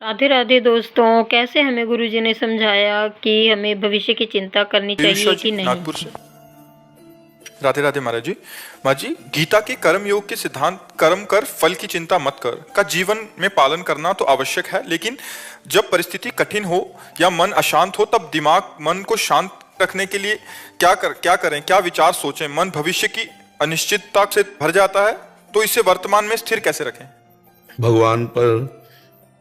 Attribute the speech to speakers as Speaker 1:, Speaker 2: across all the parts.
Speaker 1: राधे राधे दोस्तों, कैसे हमें गुरुजी ने समझाया कि हमें भविष्य की चिंता करनी
Speaker 2: दिलशा
Speaker 1: चाहिए
Speaker 2: जी
Speaker 1: कि नहीं।
Speaker 2: नागपुर से। राधे राधे महाराज जी गीता के कर्म योग के सिद्धांत कर्म कर फल की चिंता मत कर का जीवन में पालन करना तो आवश्यक है, लेकिन जब परिस्थिति कठिन हो या मन अशांत हो तब मन को शांत रखने के लिए क्या करें, क्या विचार सोचें। मन भविष्य की अनिश्चितता से भर जाता है, तो इसे वर्तमान में स्थिर कैसे रखें।
Speaker 3: भगवान पर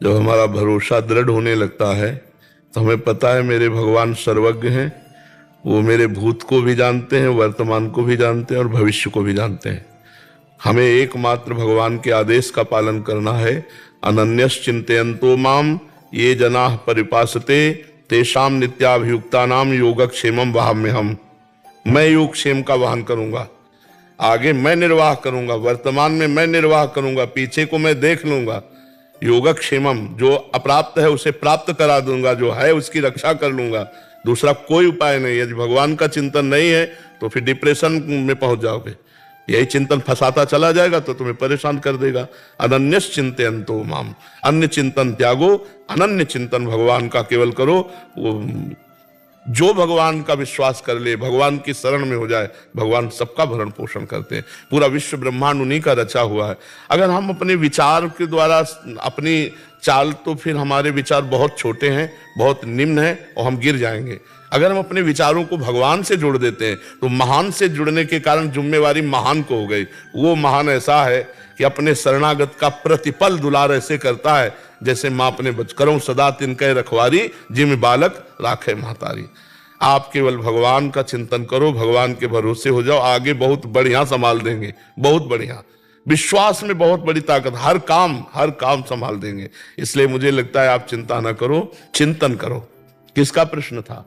Speaker 3: जब हमारा भरोसा दृढ़ होने लगता है तो हमें पता है मेरे भगवान सर्वज्ञ हैं। वो मेरे भूत को भी जानते हैं, वर्तमान को भी जानते हैं और भविष्य को भी जानते हैं। हमें एकमात्र भगवान के आदेश का पालन करना है। अनन्यस चिंतयन्तो माम ये जनाः परिपासते तेषाम नित्याभियुक्तानाम योगक्षेमम वहाम्यहम्। मैं योगक्षेम का वहन करूंगा, आगे मैं निर्वाह करूंगा, वर्तमान में मैं निर्वाह करूंगा, पीछे को मैं देख लूंगा। योगक्षेमम, जो अप्राप्त है उसे प्राप्त करा दूंगा, जो है उसकी रक्षा कर लूंगा। दूसरा कोई उपाय नहीं। यदि भगवान का चिंतन नहीं है तो फिर डिप्रेशन में पहुंच जाओगे। यही चिंतन फंसाता चला जाएगा तो तुम्हें परेशान कर देगा। अनन्यस चिंतयन्तो माम, अन्य चिंतन त्यागो, अनन्य चिंतन भगवान का केवल करो। जो भगवान का विश्वास कर ले, भगवान की शरण में हो जाए, भगवान सबका भरण पोषण करते हैं। पूरा विश्व ब्रह्मांड उन्हीं का रचा हुआ है। अगर हम अपने विचार के द्वारा अपनी चाल, तो फिर हमारे विचार बहुत छोटे हैं, बहुत निम्न हैं और हम गिर जाएंगे। अगर हम अपने विचारों को भगवान से जोड़ देते हैं तो महान से जुड़ने के कारण जिम्मेवारी महान को हो गई। वो महान ऐसा है कि अपने शरणागत का प्रतिपल दुलार ऐसे करता है जैसे माँ अपने बचकरों सदा तिनके रखवारी, जिम बालक राखे महतारी। आप केवल भगवान का चिंतन करो, भगवान के भरोसे हो जाओ, आगे बहुत बढ़िया संभाल देंगे, बहुत बढ़िया। विश्वास में बहुत बड़ी ताकत, हर काम संभाल देंगे। इसलिए मुझे लगता है आप चिंता ना करो, चिंतन करो। किसका प्रश्न था?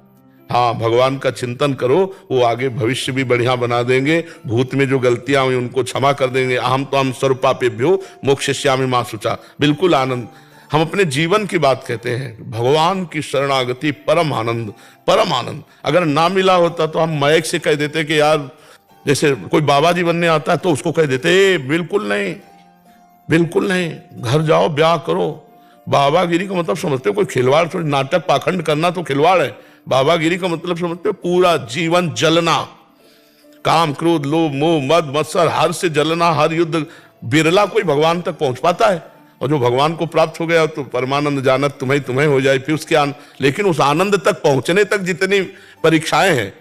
Speaker 3: हाँ, भगवान का चिंतन करो, वो आगे भविष्य भी बढ़िया बना देंगे। भूत में जो गलतियां हुई उनको क्षमा कर देंगे। अहम तो हम सर्वपापेभ्यो मोक्षयिष्यामि मा शुचा। बिल्कुल आनंद। हम अपने जीवन की बात कहते हैं, भगवान की शरणागति परम आनंद, परम आनंद। अगर ना मिला होता तो हम माइक से कह देते कि यार, जैसे कोई बाबा जी बनने आता है तो उसको कह देते बिल्कुल नहीं, बिल्कुल नहीं, घर जाओ ब्याह करो। बाबागिरी का मतलब समझते हो कोई खिलवाड़ थोड़ी, नाटक पाखंड करना तो खिलवाड़ है। बाबागिरी का मतलब समझते हो पूरा जीवन जलना, काम क्रोध लोभ मोह मद मत्सर हर से जलना, हर युद्ध। बिरला कोई भगवान तक पहुंच पाता है, और जो भगवान को प्राप्त हो गया तो परमानंद जानत तुम्हें तुम्हें हो जाए फिर उसके लेकिन उस आनंद तक पहुंचने तक जितनी परीक्षाएं हैं,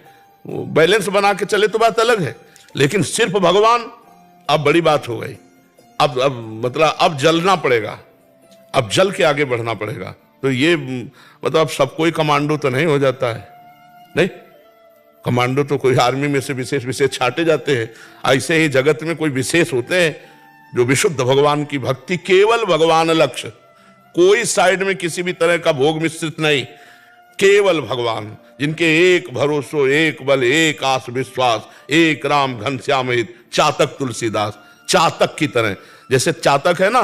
Speaker 3: वो बैलेंस बना के चले तो बात अलग है। लेकिन सिर्फ भगवान, अब बड़ी बात हो गई। अब मतलब अब जलना पड़ेगा, अब जल के आगे बढ़ना पड़ेगा। तो ये मतलब सब कोई कमांडो तो नहीं हो जाता है, नहीं। कमांडो तो कोई आर्मी में से विशेष छाटे जाते हैं। ऐसे ही जगत में कोई विशेष होते हैं जो विशुद्ध भगवान की भक्ति, केवल भगवान लक्ष्य, कोई साइड में किसी भी तरह का भोग मिश्रित नहीं, केवल भगवान, जिनके एक भरोसो एक बल एक आस विश्वास, एक राम घनश्याम हित, चातक तुलसीदास। चातक की तरह, जैसे चातक है ना,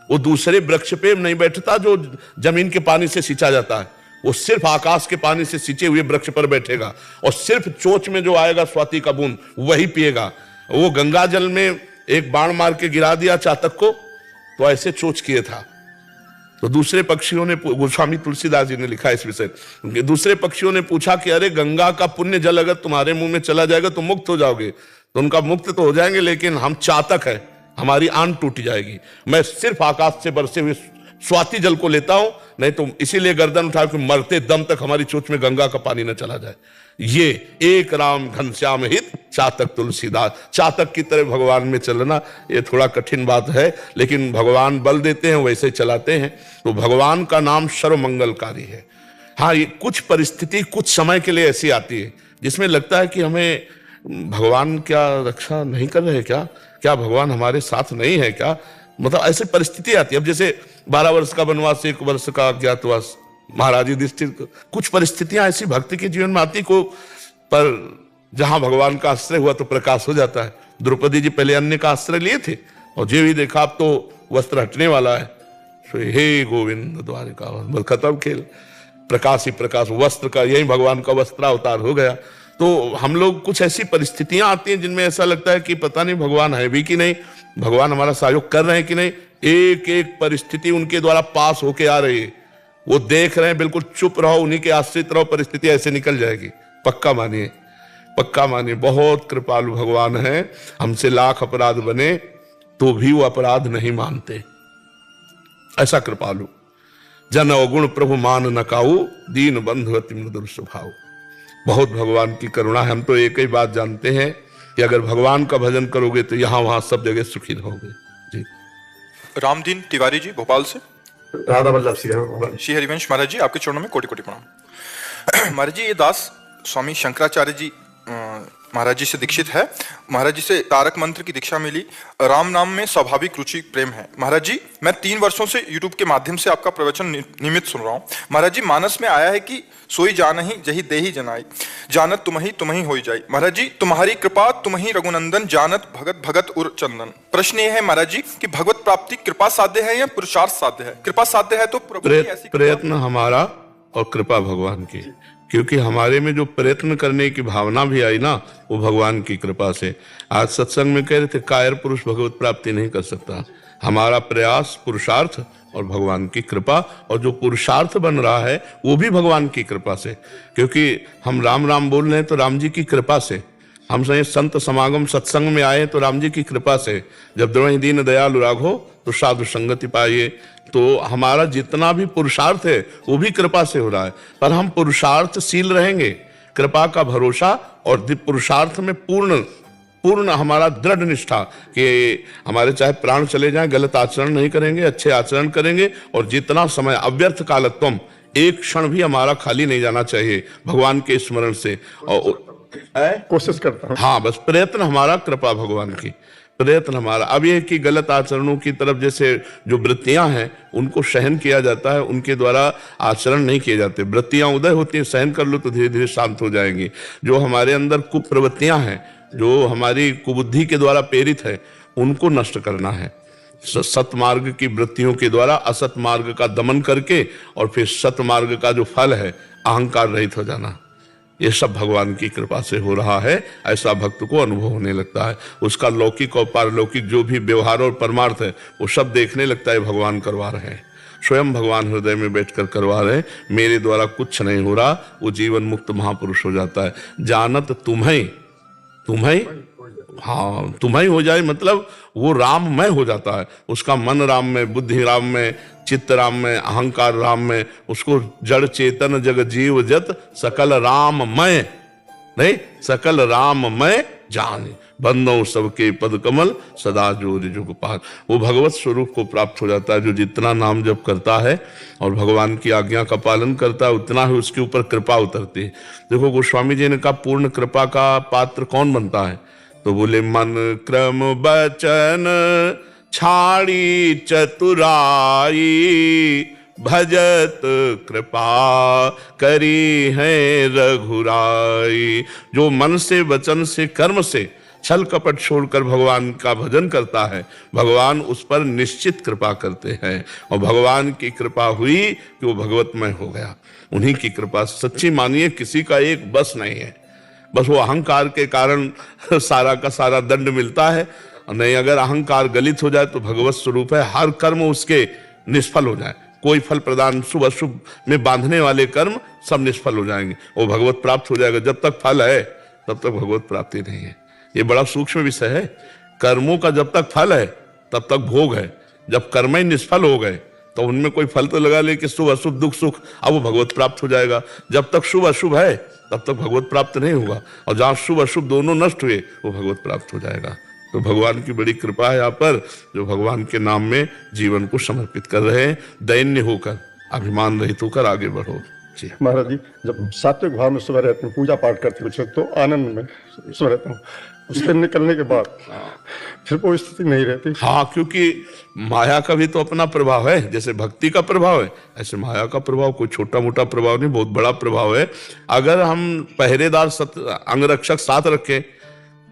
Speaker 3: वो दूसरे वृक्ष पे नहीं बैठता जो जमीन के पानी से सींचा जाता है। वो सिर्फ आकाश के पानी से सींचे हुए वृक्ष पर बैठेगा और सिर्फ चोंच में जो आएगा स्वाति का बूंद वही पिएगा। वो गंगा जल में एक बाण मार के गिरा दिया चातक को, तो ऐसे चोंच किए था। तो दूसरे पक्षियों ने, गोस्वामी तुलसीदास जी ने लिखा इस विषय, दूसरे पक्षियों ने पूछा कि अरे गंगा का पुण्य जल अगर तुम्हारे मुंह में चला जाएगा तो मुक्त हो जाओगे। तो उनका मुक्त तो हो जाएंगे, लेकिन हम चातक है, हमारी आन टूट जाएगी। मैं सिर्फ आकाश से बरसे हुए स्वाति जल को लेता हूं, नहीं तो इसीलिए गर्दन उठा के मरते दम तक हमारी चोंच में गंगा का पानी न चला जाए। ये एक राम घनश्याम हित चातक तुलसीदास। चातक की तरह भगवान में चलना ये थोड़ा कठिन बात है, लेकिन भगवान बल देते हैं, वैसे चलाते हैं। तो भगवान का नाम सर्वमंगलकारी है। हाँ, ये कुछ परिस्थिति कुछ समय के लिए ऐसी आती है जिसमें लगता है कि हमें भगवान क्या रक्षा नहीं कर रहे, क्या भगवान हमारे साथ नहीं है क्या, मतलब ऐसी परिस्थिति आती है। अब जैसे 12 वर्ष का वनवास, 1 वर्ष का अज्ञातवास, महाराज युधिष्ठिर, कुछ परिस्थितियां ऐसी भक्ति के जीवन में आती को, पर जहां भगवान का आश्रय हुआ तो प्रकाश हो जाता है। द्रौपदी जी पहले अन्य का आश्रय लिए थे और जो भी देखा अब तो वस्त्र हटने वाला है, तो हे गोविंद द्वारिका, खत्म खेल। प्रकाश ही प्रकाश, वस्त्र का, यही भगवान का वस्त्रावतार हो गया। तो हम लोग, कुछ ऐसी परिस्थितियां आती हैं जिनमें ऐसा लगता है कि पता नहीं भगवान है भी कि नहीं, भगवान हमारा सहयोग कर रहे हैं कि नहीं, एक एक परिस्थिति उनके द्वारा पास होके आ रही है। वो देख रहे हैं, बिल्कुल चुप रहो, उन्हीं के आश्रित रहो, परिस्थिति ऐसे निकल जाएगी। पक्का मानिए, पक्का मानिए, बहुत कृपालु भगवान है। हमसे लाख अपराध बने तो भी वो अपराध नहीं मानते, ऐसा कृपालु। जन अवगुण प्रभु मान न काऊ, दीन बंधु अति मृदुर स्वभाव। बहुत भगवान की करुणा है। हम तो एक ही बात जानते हैं कि अगर भगवान का भजन करोगे तो यहां वहां सब जगह सुखी रहोगे। जी।
Speaker 2: रामदीन तिवारी जी भोपाल से।
Speaker 4: राधा वल्लभ श्री
Speaker 2: हरिवंश महाराज जी, आपके चरणों में कोटि कोटि प्रणाम। महाराज जी, ये दास स्वामी शंकराचार्य जी महाराज जी से दीक्षित है। महाराज जी से तारक मंत्र की दीक्षा मिली। राम नाम में स्वाभाविक रुचि प्रेम है। महाराज जी, मैं 3 वर्षों से यूट्यूब के माध्यम से आपका प्रवचन नियमित सुन रहा हूँ। महाराज जी, मानस में आया है कि सोई जानहि जही देहि जनाई, जानत तुमहि होई जाई। महाराज जी, तुम्हारी कृपा तुम्हि रघुनंदन, जानत भगत भगत उर चंदन। प्रश्न ये है महाराज जी कि भगवत प्राप्ति कृपा साध्य है या पुरुषार्थ साध्य है? कृपा साध्य है तो प्रभु की ऐसी
Speaker 3: प्रयत्न हमारा और कृपा भगवान की, क्योंकि हमारे में जो प्रयत्न करने की भावना भी आई ना, वो भगवान की कृपा से। आज सत्संग में कह रहे थे, कायर पुरुष भगवत प्राप्ति नहीं कर सकता। हमारा प्रयास, पुरुषार्थ और भगवान की कृपा, और जो पुरुषार्थ बन रहा है वो भी भगवान की कृपा से। क्योंकि हम राम राम बोल रहे हैं तो राम जी की कृपा से। हम संत समागम सत्संग में आए तो राम जी की कृपा से। जब द्रोहि दीन दयालु राघो तो साधु संगति पाइए। तो हमारा जितना भी पुरुषार्थ है वो भी कृपा से हो रहा है, पर हम पुरुषार्थशील रहेंगे। कृपा का भरोसा और पुरुषार्थ में पूर्ण हमारा दृढ़ निष्ठा कि हमारे चाहे प्राण चले जाएं, गलत आचरण नहीं करेंगे, अच्छे आचरण करेंगे। और जितना समय अव्यर्थ कालत्वम, एक क्षण भी हमारा खाली नहीं जाना चाहिए भगवान के स्मरण से। और
Speaker 4: कोशिश करता हूँ।
Speaker 3: हाँ, बस प्रयत्न हमारा, कृपा भगवान की, प्रयत्न हमारा। अब ये कि गलत आचरणों की तरफ जैसे जो वृत्तियां हैं उनको सहन किया जाता है, उनके द्वारा आचरण नहीं किए जाते। वृत्तियां उदय होती हैं, सहन कर लो तो धीरे धीरे शांत हो जाएंगी। जो हमारे अंदर कुप्रवृत्तियां हैं, जो हमारी कुबुद्धि के द्वारा प्रेरित है, उनको नष्ट करना है। सतमार्ग की वृत्तियों के द्वारा असत मार्ग का दमन करके और फिर सतमार्ग का जो फल है अहंकार रहित हो जाना। ये सब भगवान की कृपा से हो रहा है। ऐसा भक्त को अनुभव होने लगता है। उसका लौकिक और पारलौकिक जो भी व्यवहार और परमार्थ है वो सब देखने लगता है भगवान करवा रहे हैं, स्वयं भगवान हृदय में बैठकर करवा रहे हैं। मेरे द्वारा कुछ नहीं हो रहा, वो जीवन मुक्त महापुरुष हो जाता है। जानत तुम्हें हाँ, तुम्हें हो जाए मतलब वो राममय हो जाता है। उसका मन राम में, बुद्धि राम में, चित्त राम में, अहंकार राम में। उसको जड़ चेतन जग जीव जत सकल राममय, नहीं, सकल राममय जाने, बंदों सबके पद कमल सदा जो जुग पार। वो भगवत स्वरूप को प्राप्त हो जाता है। जो जितना नाम जप करता है और भगवान की आज्ञा का पालन करता है, उतना ही उसके ऊपर कृपा उतरती है। देखो, गोस्वामी जी ने कहा पूर्ण कृपा का पात्र कौन बनता है? तो बोले, मन क्रम बचन छाड़ी चतुराई, भजत कृपा करी है रघुराई। जो मन से, वचन से, कर्म से छल कपट छोड़कर भगवान का भजन करता है, भगवान उस पर निश्चित कृपा करते हैं। और भगवान की कृपा हुई कि वो भगवतमय हो गया। उन्हीं की कृपा सच्ची मानिए, किसी का एक बस नहीं है। बस वो अहंकार के कारण सारा का सारा दंड मिलता है। नहीं, अगर अहंकार गलित हो जाए तो भगवत स्वरूप है, हर कर्म उसके निष्फल हो जाए। कोई फल प्रदान, शुभ अशुभ में बांधने वाले कर्म सब निष्फल हो जाएंगे। वो भगवत प्राप्त हो जाएगा। जब तक फल है तब तक भगवत प्राप्ति नहीं है। ये बड़ा सूक्ष्म विषय है। कर्मों का जब तक फल है तब तक भोग है। जब कर्म ही निष्फल हो गए तो उनमें कोई फल तो लगा ले कि शुभ अशुभ, दुख सुख, अब वो भगवत प्राप्त हो जाएगा। जब तक शुभ अशुभ है तब तक भगवत प्राप्त नहीं होगा। और जहां शुभ अशुभ दोनों नष्ट हुए वो भगवत प्राप्त हो जाएगा। तो भगवान की बड़ी कृपा है यहाँ पर, जो भगवान के नाम में जीवन को समर्पित कर रहे हैं। दैन्य होकर, अभिमान रहित होकर आगे बढ़ो। जी
Speaker 4: महाराज जी, जब सात्विक भाव में सुबह रहते हैं, पूजा पाठ करते हुए तो आनंद में सुबह रहता हूँ। उसके निकलने के बाद फिर कोई स्थिति नहीं रहती।
Speaker 3: हाँ, क्योंकि माया का भी तो अपना प्रभाव है। जैसे भक्ति का प्रभाव है, ऐसे माया का प्रभाव कोई छोटा मोटा प्रभाव नहीं, बहुत बड़ा प्रभाव है। अगर हम पहरेदार अंगरक्षक साथ रखें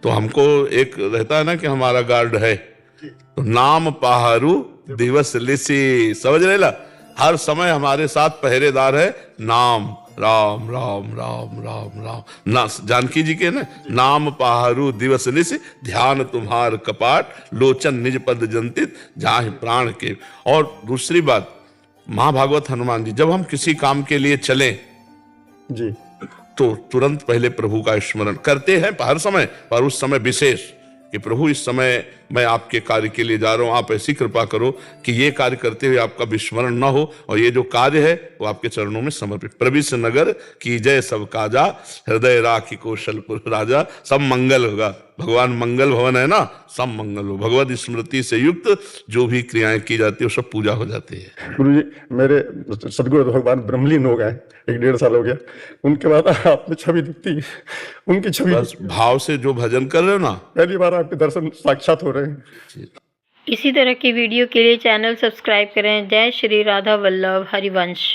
Speaker 3: तो हमको एक रहता है ना कि हमारा गार्ड है, तो नाम पहारू दिवस लिसी, समझ रहे ला, हर समय हमारे साथ पहरेदार है नाम। राम राम राम राम राम। ना जानकी जी के ना, नाम पाहरू दिवस निश, ध्यान तुम्हार कपाट, लोचन निज पद जंतित, जाहि प्राण के। और दूसरी बात, महाभागवत हनुमान जी, जब हम किसी काम के लिए चलें
Speaker 4: जी
Speaker 3: तो तुरंत पहले प्रभु का स्मरण करते हैं हर समय, पर उस समय विशेष कि प्रभु इस समय मैं आपके कार्य के लिए जा रहा हूं, आप ऐसी कृपा करो कि ये कार्य करते हुए आपका विस्मरण ना हो, और ये जो कार्य है वो आपके चरणों में समर्पित। प्रविश नगर की जय सब काजा, हृदय राखी कौशलपुर राजा। सब मंगल होगा, भगवान मंगल भवन है ना, सब मंगल हो। भगवत स्मृति से युक्त जो भी क्रियाएं की जाती है वो सब पूजा हो जाती है।
Speaker 4: गुरु जी, मेरे सदगुरु भगवान ब्रह्मलीन हो गए, 1-1.5 साल हो गया। उनके बाद आप में छवि दिखती है, उनकी छवि
Speaker 3: बस भाव से जो भजन कर रहे हो ना,
Speaker 4: पहली बार आपके दर्शन साक्षात हो रहे हैं।
Speaker 1: इसी तरह की वीडियो के लिए चैनल सब्सक्राइब करें। जय श्री राधा वल्लभ हरिवंश।